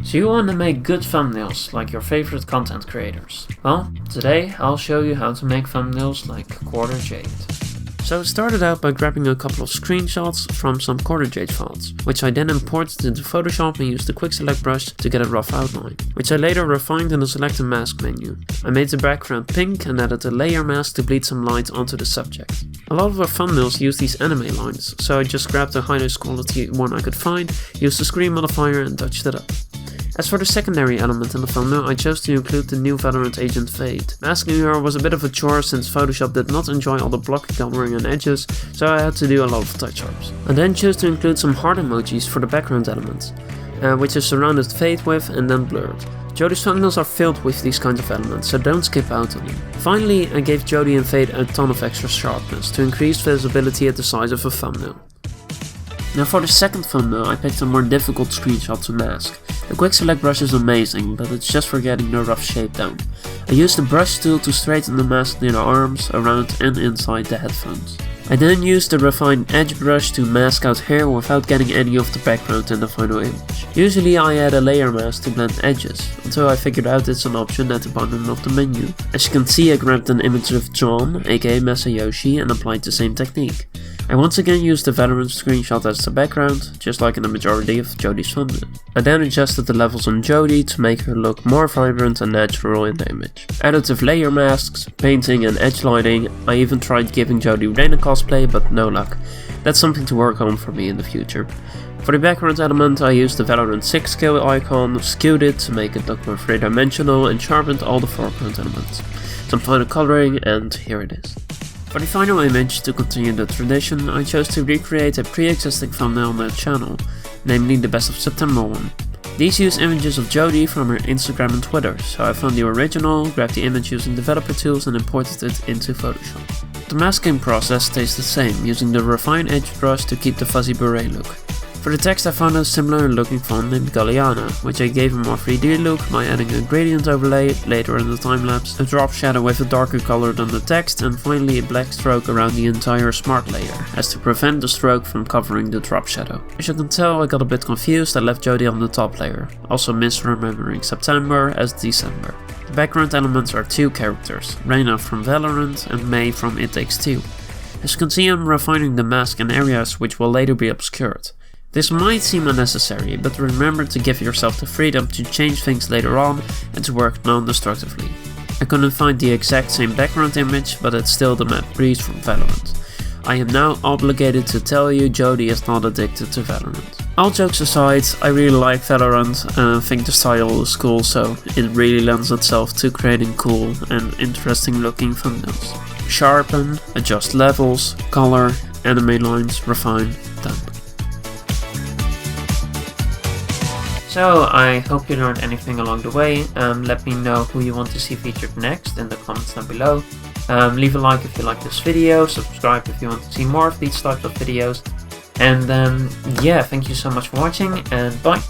So you want to make good thumbnails like your favorite content creators? Well, today I'll show you how to make thumbnails like QuarterJade. So I started out by grabbing a couple of screenshots from some QuarterJade files, which I then imported into Photoshop and used the quick select brush to get a rough outline, which I later refined in the select and mask menu. I made the background pink and added a layer mask to bleed some light onto the subject. A lot of our thumbnails use these anime lines, so I just grabbed a highest quality one I could find, used the screen modifier and touched it up. As for the secondary element in the thumbnail, I chose to include the new Valorant agent Fade. Masking her was a bit of a chore since Photoshop did not enjoy all the block coloring and edges, so I had to do a lot of touch-ups. I then chose to include some heart emojis for the background elements, which is surrounded Fade with and then blurred. Jodi's thumbnails are filled with these kinds of elements, so don't skip out on them. Finally, I gave Jodi and Fade a ton of extra sharpness to increase visibility at the size of a thumbnail. Now for the second thumbnail, I picked a more difficult screenshot to mask. The quick select brush is amazing, but it's just for getting the rough shape down. I used the brush tool to straighten the mask near the arms, around and inside the headphones. I then used the refined edge brush to mask out hair without getting any of the background in the final image. Usually I add a layer mask to blend edges, until I figured out it's an option at the bottom of the menu. As you can see, I grabbed an image of John, aka Masayoshi, and applied the same technique. I once again used the Valorant screenshot as the background, just like in the majority of Jodi's thumbnail. I then adjusted the levels on Jodi to make her look more vibrant and natural in the image. Additive layer masks, painting and edge lighting. I even tried giving Jodi Reina cosplay, but no luck. That's something to work on for me in the future. For the background element, I used the Valorant 6 scale icon, skewed it to make it look more three-dimensional, and sharpened all the foreground elements. Some final coloring, and here it is. For the final image, to continue the tradition, I chose to recreate a pre-existing thumbnail on the channel, namely the Best of September one. These use images of Jodi from her Instagram and Twitter, so I found the original, grabbed the image using developer tools and imported it into Photoshop. The masking process stays the same, using the refined edge brush to keep the fuzzy beret look. For the text, I found a similar looking font named Galliana, which I gave a more 3D look by adding a gradient overlay later in the timelapse, a drop shadow with a darker color than the text, and finally a black stroke around the entire smart layer, as to prevent the stroke from covering the drop shadow. As you can tell, I got a bit confused. I left Jodi on the top layer, also misremembering September as December. The background elements are two characters, Reina from Valorant and Mei from It Takes Two. As you can see, I'm refining the mask in areas which will later be obscured. This might seem unnecessary, but remember to give yourself the freedom to change things later on and to work non-destructively. I couldn't find the exact same background image, but it's still the map Breeze from Valorant. I am now obligated to tell you Jodi is not addicted to Valorant. All jokes aside, I really like Valorant and I think the style is cool, so it really lends itself to creating cool and interesting looking thumbnails. Sharpen, adjust levels, color, anime lines, refine, done. So I hope you learned anything along the way. Let me know who you want to see featured next in the comments down below. Leave a like if you like this video, subscribe if you want to see more of these types of videos. And yeah, thank you so much for watching and bye!